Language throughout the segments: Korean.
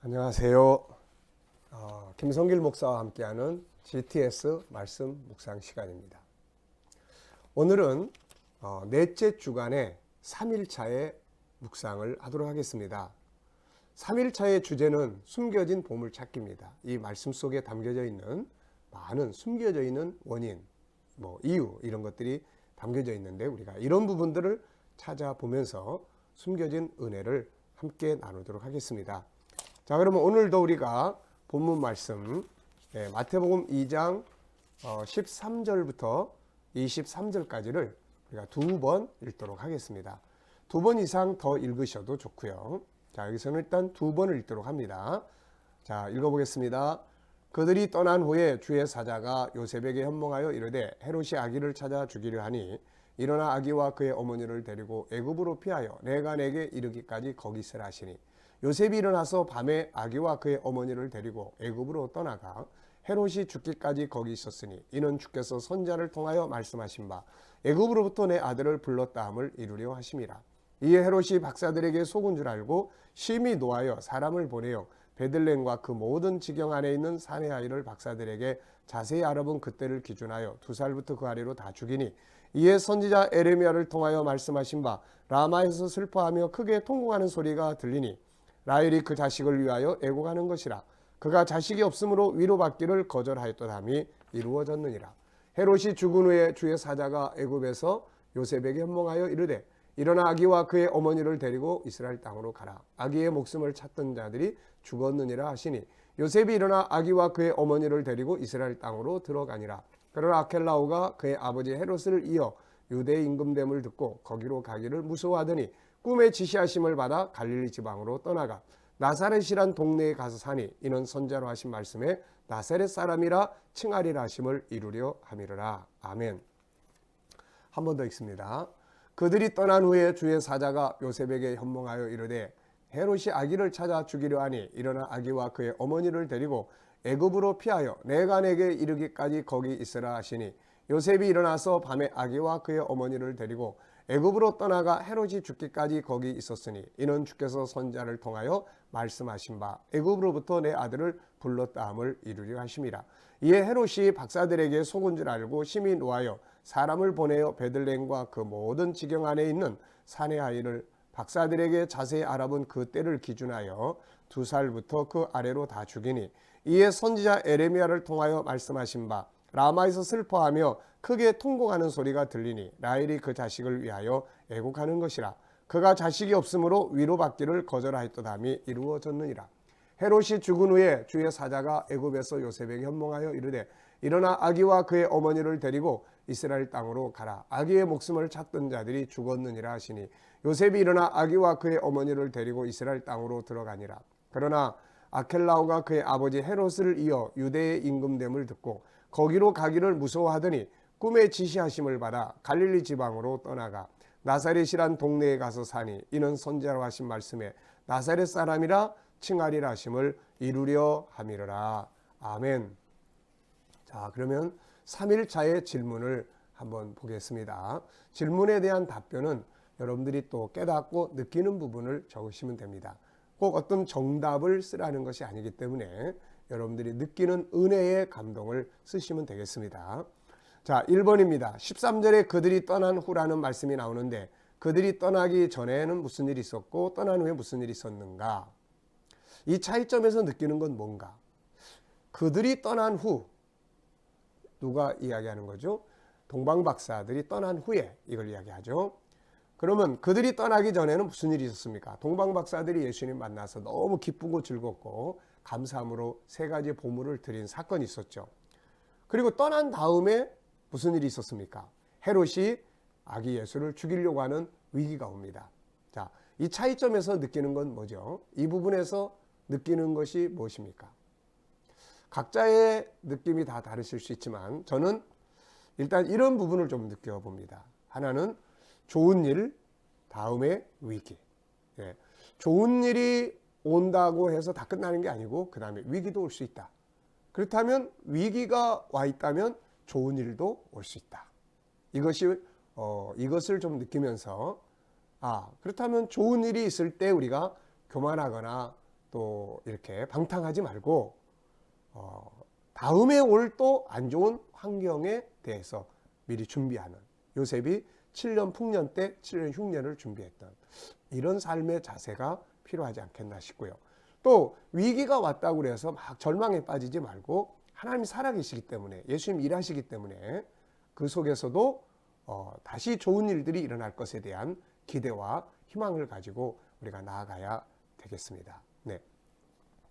안녕하세요. 김성길 목사와 함께하는 GTS 말씀 묵상 시간입니다. 오늘은 넷째 주간의 3일차의 묵상을 하도록 하겠습니다. 3일차의 주제는 숨겨진 보물찾기입니다. 이 말씀 속에 담겨져 있는 많은 숨겨져 있는 원인, 이유 이런 것들이 담겨져 있는데 우리가 이런 부분들을 찾아보면서 숨겨진 은혜를 함께 나누도록 하겠습니다. 자, 그러면 오늘도 우리가 본문 말씀 마태복음 2장 13절부터 23절까지를 우리가 두 번 읽도록 하겠습니다. 두 번 이상 더 읽으셔도 좋고요. 자, 여기서는 일단 두 번을 읽도록 합니다. 자, 읽어보겠습니다. 그들이 떠난 후에 주의 사자가 요셉에게 현몽하여 이르되 헤롯이 아기를 찾아 죽이려 하니 일어나 아기와 그의 어머니를 데리고 애굽으로 피하여 내가 내게 이르기까지 거기 있으라 하시니 요셉이 일어나서 밤에 아기와 그의 어머니를 데리고 애굽으로 떠나가 헤롯이 죽기까지 거기 있었으니 이는 주께서 선지자를 통하여 말씀하신 바 애굽으로부터 내 아들을 불렀다함을 이루려 하심이라. 이에 헤롯이 박사들에게 속은 줄 알고 심히 노하여 사람을 보내어 베들레헴과 그 모든 지경 안에 있는 사내 아이를 박사들에게 자세히 알아본 그때를 기준하여 2살부터 그 아래로 다 죽이니 이에 선지자 에레미야를 통하여 말씀하신 바 라마에서 슬퍼하며 크게 통곡하는 소리가 들리니 라헬이 그 자식을 위하여 애곡하는 것이라. 그가 자식이 없으므로 위로받기를 거절하였더함이 이루어졌느니라. 헤롯이 죽은 후에 주의 사자가 애굽에서 요셉에게 현몽하여 이르되 일어나 아기와 그의 어머니를 데리고 이스라엘 땅으로 가라. 아기의 목숨을 찾던 자들이 죽었느니라 하시니 요셉이 일어나 아기와 그의 어머니를 데리고 이스라엘 땅으로 들어가니라. 그러나 아켈라오가 그의 아버지 헤롯을 이어 유대 임금됨을 듣고 거기로 가기를 무서워하더니 꿈에 지시하심을 받아 갈릴리 지방으로 떠나가 나사렛이란 동네에 가서 사니 이는 선지자로 하신 말씀에 나사렛 사람이라 칭하리라 하심을 이루려 함이로라. 아멘. 한 번 더 읽습니다. 그들이 떠난 후에 주의 사자가 요셉에게 현몽하여 이르되 헤롯이 아기를 찾아 죽이려 하니 일어나 아기와 그의 어머니를 데리고 애굽으로 피하여 내가 내게 이르기까지 거기 있으라 하시니 요셉이 일어나서 밤에 아기와 그의 어머니를 데리고 애굽으로 떠나가 헤롯이 죽기까지 거기 있었으니 이는 주께서 선지자를 통하여 말씀하신 바 애굽으로부터 내 아들을 불렀다함을 이루려 하심이라. 이에 헤롯이 박사들에게 속은 줄 알고 심히 노하여 사람을 보내어 베들레헴과 그 모든 지경 안에 있는 사내 아이를 박사들에게 자세히 알아본 그 때를 기준하여 2살부터 그 아래로 다 죽이니 이에 선지자 에레미야를 통하여 말씀하신 바 라마에서 슬퍼하며 크게 통곡하는 소리가 들리니 라헬이 그 자식을 위하여 애곡하는 것이라. 그가 자식이 없으므로 위로받기를 거절하였더함이 이루어졌느니라. 헤롯이 죽은 후에 주의 사자가 애굽에서 요셉에게 현몽하여 이르되 일어나 아기와 그의 어머니를 데리고 이스라엘 땅으로 가라. 아기의 목숨을 찾던 자들이 죽었느니라 하시니 요셉이 일어나 아기와 그의 어머니를 데리고 이스라엘 땅으로 들어가니라. 그러나 아켈라오가 그의 아버지 헤롯을 이어 유대의 임금됨을 듣고 거기로 가기를 무서워하더니 꿈에 지시하심을 받아 갈릴리 지방으로 떠나가 나사렛이란 동네에 가서 사니 이는 선지자로 하신 말씀에 나사렛 사람이라 칭하리라 하심을 이루려 함이로라. 아멘. 자, 그러면 3일차의 질문을 한번 보겠습니다. 질문에 대한 답변은 여러분들이 또 깨닫고 느끼는 부분을 적으시면 됩니다. 꼭 어떤 정답을 쓰라는 것이 아니기 때문에 여러분들이 느끼는 은혜의 감동을 쓰시면 되겠습니다. 자, 1번입니다. 13절에 그들이 떠난 후라는 말씀이 나오는데 그들이 떠나기 전에는 무슨 일이 있었고 떠난 후에 무슨 일이 있었는가? 이 차이점에서 느끼는 건 뭔가? 그들이 떠난 후 누가 이야기하는 거죠? 동방박사들이 떠난 후에 이걸 이야기하죠. 그러면 그들이 떠나기 전에는 무슨 일이 있었습니까? 동방박사들이 예수님 만나서 너무 기쁘고 즐겁고 감사함으로 3가지 보물을 드린 사건이 있었죠. 그리고 떠난 다음에 무슨 일이 있었습니까? 헤롯이 아기 예수를 죽이려고 하는 위기가 옵니다. 자, 이 차이점에서 느끼는 건 뭐죠? 이 부분에서 느끼는 것이 무엇입니까? 각자의 느낌이 다 다르실 수 있지만 저는 일단 이런 부분을 좀 느껴봅니다. 하나는 좋은 일, 다음에 위기. 좋은 일이 온다고 해서 다 끝나는 게 아니고 그 다음에 위기도 올 수 있다. 그렇다면 위기가 와 있다면 좋은 일도 올 수 있다. 이것을 좀 느끼면서 그렇다면 좋은 일이 있을 때 우리가 교만하거나 또 이렇게 방탕하지 말고 다음에 올 또 안 좋은 환경에 대해서 미리 준비하는, 요셉이 7년 풍년 때 7년 흉년을 준비했던 이런 삶의 자세가 필요하지 않겠나 싶고요. 또 위기가 왔다고 해서 막 절망에 빠지지 말고 하나님이 살아계시기 때문에, 예수님 일하시기 때문에 그 속에서도 다시 좋은 일들이 일어날 것에 대한 기대와 희망을 가지고 우리가 나아가야 되겠습니다. 네.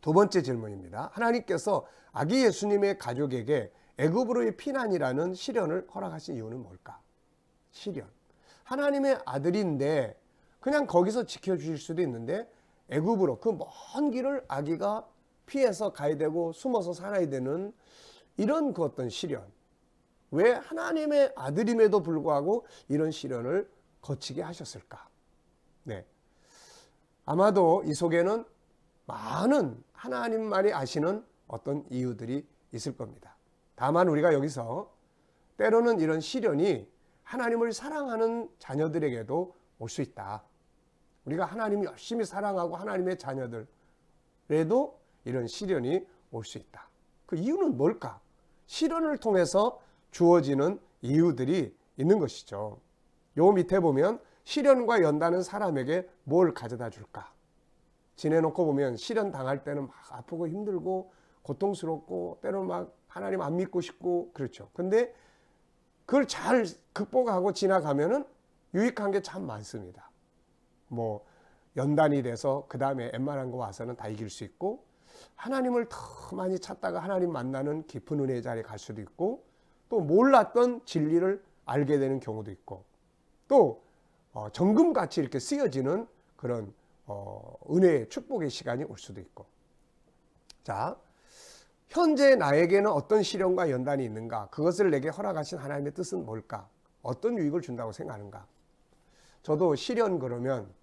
두 번째 질문입니다. 하나님께서 아기 예수님의 가족에게 애굽으로의 피난이라는 시련을 허락하신 이유는 뭘까? 시련. 하나님의 아들인데 그냥 거기서 지켜주실 수도 있는데 애굽으로, 그 먼 길을 아기가 피해서 가야 되고 숨어서 살아야 되는 이런 그 어떤 시련. 왜 하나님의 아들임에도 불구하고 이런 시련을 거치게 하셨을까? 네. 아마도 이 속에는 많은 하나님만이 아시는 어떤 이유들이 있을 겁니다. 다만 우리가 여기서 때로는 이런 시련이 하나님을 사랑하는 자녀들에게도 올 수 있다. 우리가 하나님을 열심히 사랑하고 하나님의 자녀들에도 이런 시련이 올 수 있다. 그 이유는 뭘까? 시련을 통해서 주어지는 이유들이 있는 것이죠. 요 밑에 보면 시련과 연다는 사람에게 뭘 가져다 줄까? 지내놓고 보면 시련 당할 때는 막 아프고 힘들고 고통스럽고 때로는 막 하나님 안 믿고 싶고 그렇죠. 근데 그걸 잘 극복하고 지나가면은 유익한 게 참 많습니다. 뭐 연단이 돼서 그 다음에 웬만한 거 와서는 다 이길 수 있고, 하나님을 더 많이 찾다가 하나님 만나는 깊은 은혜의 자리에 갈 수도 있고, 또 몰랐던 진리를 알게 되는 경우도 있고, 또 정금같이 이렇게 쓰여지는 그런 은혜의 축복의 시간이 올 수도 있고. 자, 현재 나에게는 어떤 시련과 연단이 있는가? 그것을 내게 허락하신 하나님의 뜻은 뭘까? 어떤 유익을 준다고 생각하는가? 저도 시련 그러면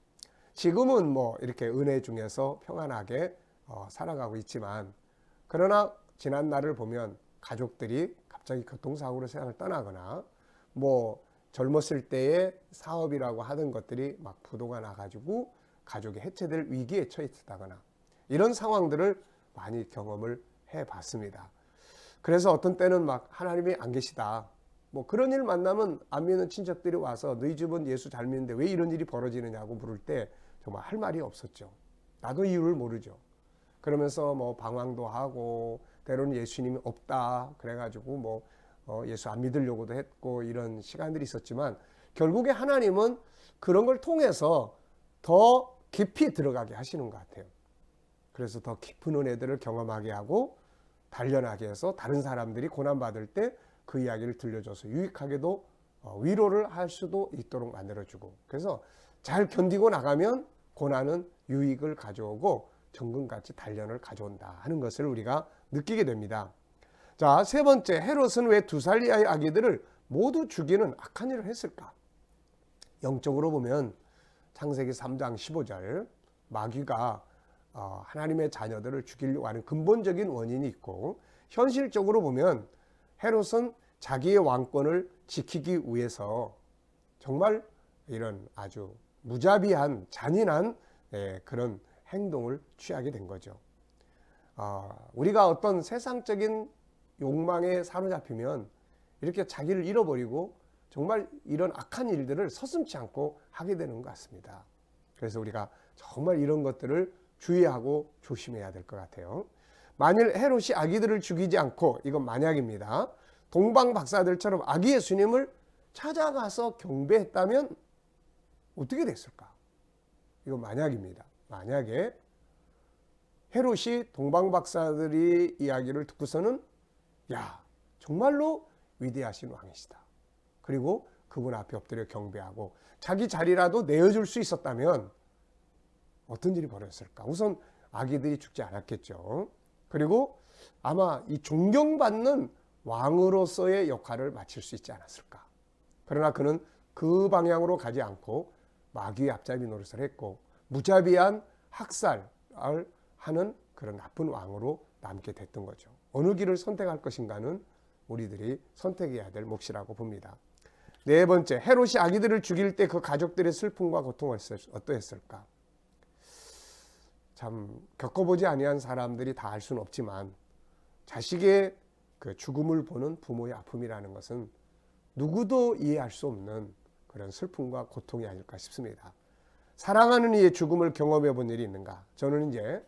지금은 뭐 이렇게 은혜 중에서 평안하게 살아가고 있지만, 그러나 지난 날을 보면 가족들이 갑자기 교통사고로 세상을 떠나거나, 뭐 젊었을 때의 사업이라고 하던 것들이 막 부도가 나가지고 가족이 해체될 위기에 처했다거나, 이런 상황들을 많이 경험을 해봤습니다. 그래서 어떤 때는 막 하나님이 안 계시다, 뭐 그런 일 만나면 안 믿는 친척들이 와서 너희 집은 예수 잘 믿는데 왜 이런 일이 벌어지느냐고 물을 때 정말 할 말이 없었죠. 나도 이유를 모르죠. 그러면서 뭐 방황도 하고 때로는 예수님이 없다 그래가지고 뭐 예수 안 믿으려고도 했고 이런 시간들이 있었지만, 결국에 하나님은 그런 걸 통해서 더 깊이 들어가게 하시는 것 같아요. 그래서 더 깊은 은혜들을 경험하게 하고 단련하게 해서 다른 사람들이 고난받을 때 그 이야기를 들려줘서 유익하게도 위로를 할 수도 있도록 만들어주고, 그래서 잘 견디고 나가면 고난은 유익을 가져오고 정금같이 단련을 가져온다 하는 것을 우리가 느끼게 됩니다. 자, 세 번째, 헤롯은 왜 2살 이하의 아기들을 모두 죽이는 악한 일을 했을까? 영적으로 보면 창세기 3장 15절, 마귀가 하나님의 자녀들을 죽이려고 하는 근본적인 원인이 있고, 현실적으로 보면 헤롯은 자기의 왕권을 지키기 위해서 정말 이런 아주 무자비한 잔인한 그런 행동을 취하게 된 거죠. 우리가 어떤 세상적인 욕망에 사로잡히면 이렇게 자기를 잃어버리고 정말 이런 악한 일들을 서슴지 않고 하게 되는 것 같습니다. 그래서 우리가 정말 이런 것들을 주의하고 조심해야 될 것 같아요. 만일 헤롯이 아기들을 죽이지 않고, 이건 만약입니다, 동방 박사들처럼 아기 예수님을 찾아가서 경배했다면 어떻게 됐을까? 이건 만약입니다. 만약에 헤롯이 동방 박사들이 이야기를 듣고서는 야, 정말로 위대하신 왕이시다, 그리고 그분 앞에 엎드려 경배하고 자기 자리라도 내어줄 수 있었다면 어떤 일이 벌어졌을까? 우선 아기들이 죽지 않았겠죠. 그리고 아마 이 존경받는 왕으로서의 역할을 마칠 수 있지 않았을까? 그러나 그는 그 방향으로 가지 않고 마귀의 앞잡이 노릇을 했고 무자비한 학살을 하는 그런 나쁜 왕으로 남게 됐던 거죠. 어느 길을 선택할 것인가는 우리들이 선택해야 될 몫이라고 봅니다. 네 번째, 헤롯이 아기들을 죽일 때 그 가족들의 슬픔과 고통은 어떠했을까? 참 겪어보지 아니한 사람들이 다 알 수는 없지만 자식의 그 죽음을 보는 부모의 아픔이라는 것은 누구도 이해할 수 없는 그런 슬픔과 고통이 아닐까 싶습니다. 사랑하는 이의 죽음을 경험해 본 일이 있는가? 저는 이제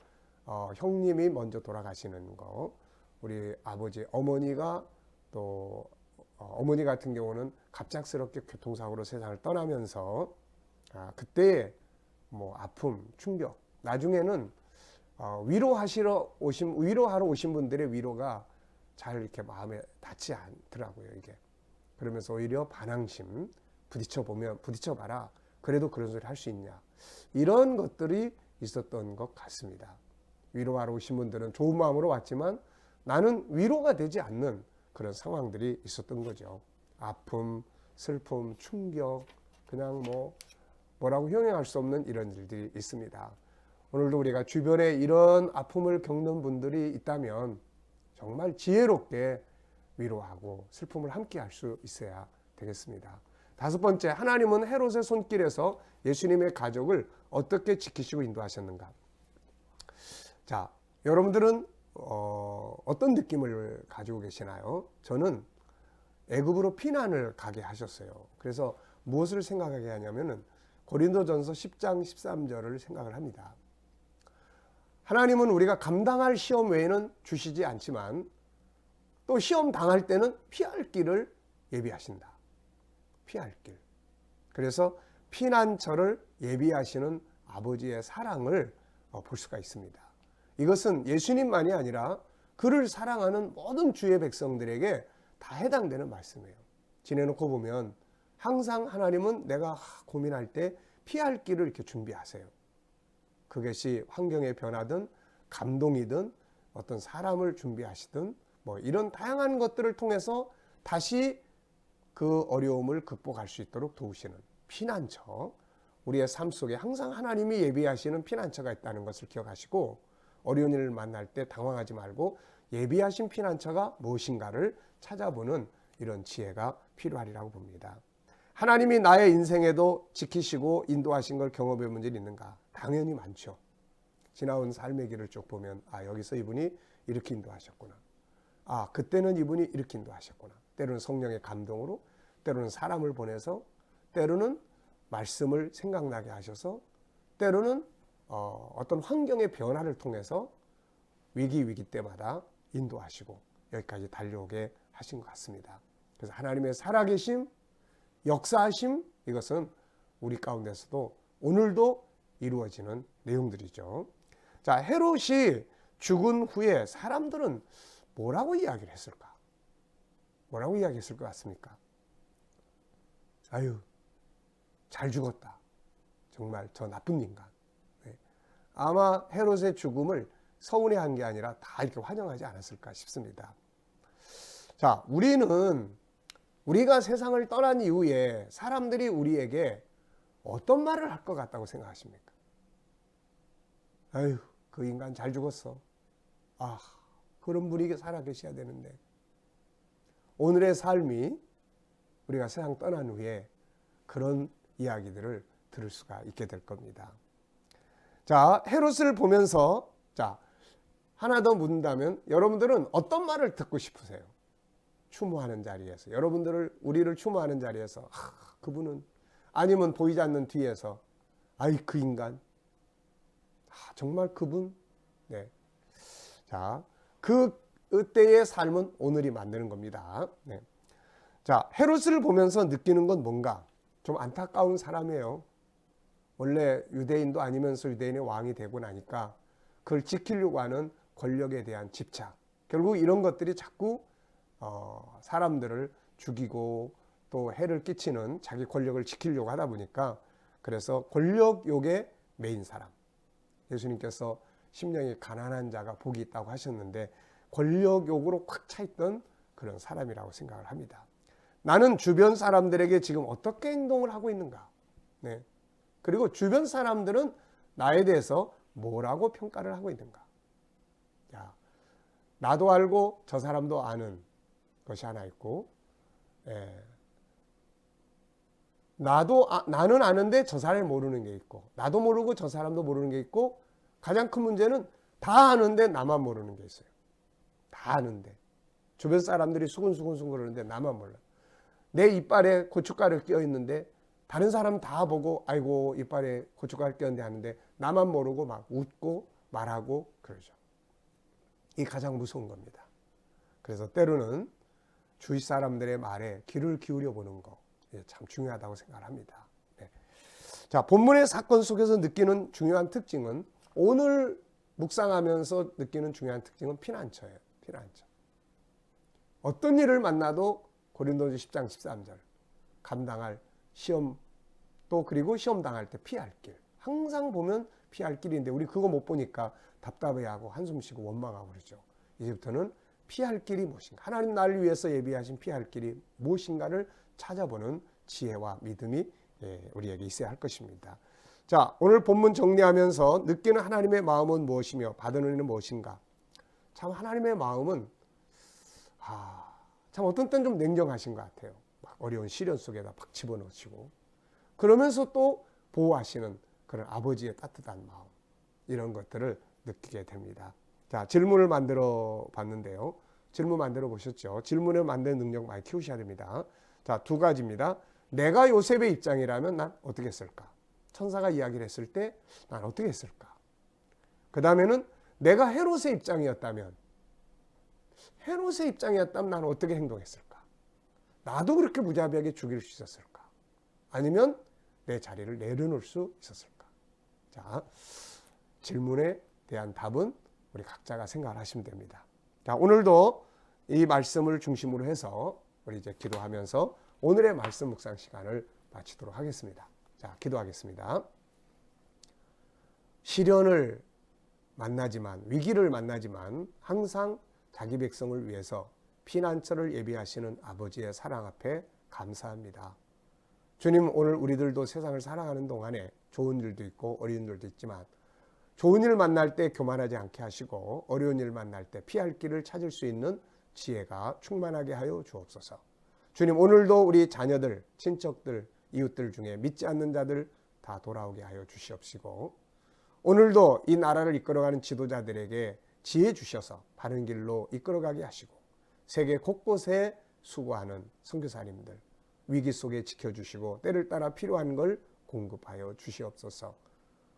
형님이 먼저 돌아가시는 거, 우리 아버지, 어머니가 또 어머니 같은 경우는 갑작스럽게 교통사고로 세상을 떠나면서 그때 뭐 아픔, 충격, 나중에는 위로하러 오신 분들의 위로가 잘 이렇게 마음에 닿지 않더라고요, 이게. 그러면서 오히려 반항심, 부딪혀봐라. 그래도 그런 소리 할 수 있냐. 이런 것들이 있었던 것 같습니다. 위로하러 오신 분들은 좋은 마음으로 왔지만 나는 위로가 되지 않는 그런 상황들이 있었던 거죠. 아픔, 슬픔, 충격, 그냥 뭐라고 형용할 수 없는 이런 일들이 있습니다. 오늘도 우리가 주변에 이런 아픔을 겪는 분들이 있다면 정말 지혜롭게 위로하고 슬픔을 함께 할 수 있어야 되겠습니다. 다섯 번째, 하나님은 헤롯의 손길에서 예수님의 가족을 어떻게 지키시고 인도하셨는가? 자, 여러분들은 어떤 느낌을 가지고 계시나요? 저는 애굽으로 피난을 가게 하셨어요. 그래서 무엇을 생각하게 하냐면은 고린도전서 10장 13절을 생각을 합니다. 하나님은 우리가 감당할 시험 외에는 주시지 않지만 또 시험 당할 때는 피할 길을 예비하신다. 피할 길. 그래서 피난처를 예비하시는 아버지의 사랑을 볼 수가 있습니다. 이것은 예수님만이 아니라 그를 사랑하는 모든 주의 백성들에게 다 해당되는 말씀이에요. 지내놓고 보면 항상 하나님은 내가 고민할 때 피할 길을 이렇게 준비하세요. 그것이 환경의 변화든 감동이든 어떤 사람을 준비하시든 이런 다양한 것들을 통해서 다시 그 어려움을 극복할 수 있도록 도우시는 피난처, 우리의 삶 속에 항상 하나님이 예비하시는 피난처가 있다는 것을 기억하시고 어려운 일을 만날 때 당황하지 말고 예비하신 피난처가 무엇인가를 찾아보는 이런 지혜가 필요하리라고 봅니다. 하나님이 나의 인생에도 지키시고 인도하신 걸 경험해 본 적이 있는가? 당연히 많죠. 지나온 삶의 길을 쭉 보면 여기서 이분이 이렇게 인도하셨구나. 그때는 이분이 이렇게 인도하셨구나. 때로는 성령의 감동으로, 때로는 사람을 보내서, 때로는 말씀을 생각나게 하셔서, 때로는 어떤 환경의 변화를 통해서 위기 때마다 인도하시고 여기까지 달려오게 하신 것 같습니다. 그래서 하나님의 살아계심, 역사하심, 이것은 우리 가운데서도 오늘도 이루어지는 내용들이죠. 자, 헤롯이 죽은 후에 사람들은 뭐라고 이야기를 했을까? 뭐라고 이야기했을 것 같습니까? 아유, 잘 죽었다. 정말 저 나쁜 인간. 네. 아마 헤롯의 죽음을 서운해한 게 아니라 다 이렇게 환영하지 않았을까 싶습니다. 자, 우리가 세상을 떠난 이후에 사람들이 우리에게 어떤 말을 할 것 같다고 생각하십니까? 아유, 그 인간 잘 죽었어. 그런 분이 살아계셔야 되는데. 오늘의 삶이 우리가 세상 떠난 후에 그런 이야기들을 들을 수가 있게 될 겁니다. 자, 헤롯을 보면서 하나 더 묻는다면 여러분들은 어떤 말을 듣고 싶으세요? 추모하는 자리에서, 우리를 추모하는 자리에서 그분은, 아니면 보이지 않는 뒤에서 그 인간, 정말 그분. 네. 자, 그때의 삶은 오늘이 만드는 겁니다. 네. 자, 헤롯을 보면서 느끼는 건 뭔가? 좀 안타까운 사람이에요. 원래 유대인도 아니면서 유대인의 왕이 되고 나니까 그걸 지키려고 하는 권력에 대한 집착, 결국 이런 것들이 자꾸 사람들을 죽이고 또 해를 끼치는 자기 권력을 지키려고 하다 보니까, 그래서 권력욕에 매인 사람. 예수님께서 심령이 가난한 자가 복이 있다고 하셨는데 권력욕으로 꽉 차있던 그런 사람이라고 생각을 합니다. 나는 주변 사람들에게 지금 어떻게 행동을 하고 있는가? 네. 그리고 주변 사람들은 나에 대해서 뭐라고 평가를 하고 있는가? 나도 알고 저 사람도 아는 것이 하나 있고, 나는 아는데 저 사람이 모르는 게 있고, 나도 모르고 저 사람도 모르는 게 있고, 가장 큰 문제는 다 아는데 나만 모르는 게 있어요. 다 아는데 주변 사람들이 수근수근 그러는데 나만 몰라. 내 이빨에 고춧가루 껴 있는데 다른 사람 다 보고 아이고 이빨에 고춧가루 꼈는데 하는데 나만 모르고 막 웃고 말하고 그러죠. 이게 가장 무서운 겁니다. 그래서 때로는 주위 사람들의 말에 귀를 기울여 보는 거 참 중요하다고 생각합니다. 네. 자, 본문의 사건 속에서 느끼는 중요한 특징은 오늘 묵상하면서 느끼는 중요한 특징은 피난처예요. 피난처. 어떤 일을 만나도 고린도전서 10장 13절 감당할 시험 또 그리고 시험 당할 때 피할 길. 항상 보면 피할 길인데 우리 그거 못 보니까 답답해하고 한숨 쉬고 원망하고 그러죠. 이제부터는 피할 길이 무엇인가? 하나님 나를 위해서 예비하신 피할 길이 무엇인가를 찾아보는 지혜와 믿음이 우리에게 있어야 할 것입니다. 자, 오늘 본문 정리하면서 느끼는 하나님의 마음은 무엇이며 받은 은혜는 무엇인가? 참 하나님의 마음은 참 어떤 때는 좀 냉정하신 것 같아요. 막 어려운 시련 속에다 팍 집어넣으시고 그러면서 또 보호하시는 그런 아버지의 따뜻한 마음 이런 것들을 느끼게 됩니다. 자, 질문을 만들어 봤는데요. 질문 만들어 보셨죠? 질문을 만드는 능력 많이 키우셔야 됩니다. 자, 두 가지입니다. 내가 요셉의 입장이라면 난 어떻게 했을까? 천사가 이야기를 했을 때 난 어떻게 했을까? 그 다음에는 내가 헤롯의 입장이었다면 난 어떻게 행동했을까? 나도 그렇게 무자비하게 죽일 수 있었을까? 아니면 내 자리를 내려놓을 수 있었을까? 자, 질문에 대한 답은 우리 각자가 생각을 하시면 됩니다. 자, 오늘도 이 말씀을 중심으로 해서 우리 이제 기도하면서 오늘의 말씀 묵상 시간을 마치도록 하겠습니다. 자, 기도하겠습니다. 시련을 만나지만 위기를 만나지만 항상 자기 백성을 위해서 피난처를 예비하시는 아버지의 사랑 앞에 감사합니다. 주님, 오늘 우리들도 세상을 살아가는 동안에 좋은 일도 있고 어려운 일도 있지만 좋은 일 만날 때 교만하지 않게 하시고 어려운 일 만날 때 피할 길을 찾을 수 있는 지혜가 충만하게 하여 주옵소서. 주님, 오늘도 우리 자녀들, 친척들, 이웃들 중에 믿지 않는 자들 다 돌아오게 하여 주시옵시고 오늘도 이 나라를 이끌어가는 지도자들에게 지혜 주셔서 바른 길로 이끌어가게 하시고 세계 곳곳에 수고하는 선교사님들 위기 속에 지켜주시고 때를 따라 필요한 걸 공급하여 주시옵소서.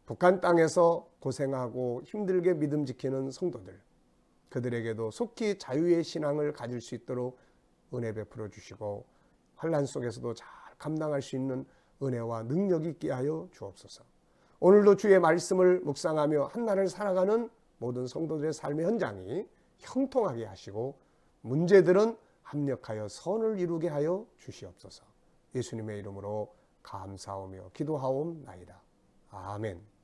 북한 땅에서 고생하고 힘들게 믿음 지키는 성도들 그들에게도 속히 자유의 신앙을 가질 수 있도록 은혜 베풀어 주시고 환난 속에서도 잘 감당할 수 있는 은혜와 능력이 있게 하여 주옵소서. 오늘도 주의 말씀을 묵상하며 한날을 살아가는 모든 성도들의 삶의 현장이 형통하게 하시고 문제들은 합력하여 선을 이루게 하여 주시옵소서. 예수님의 이름으로 감사하며 기도하옵나이다. 아멘.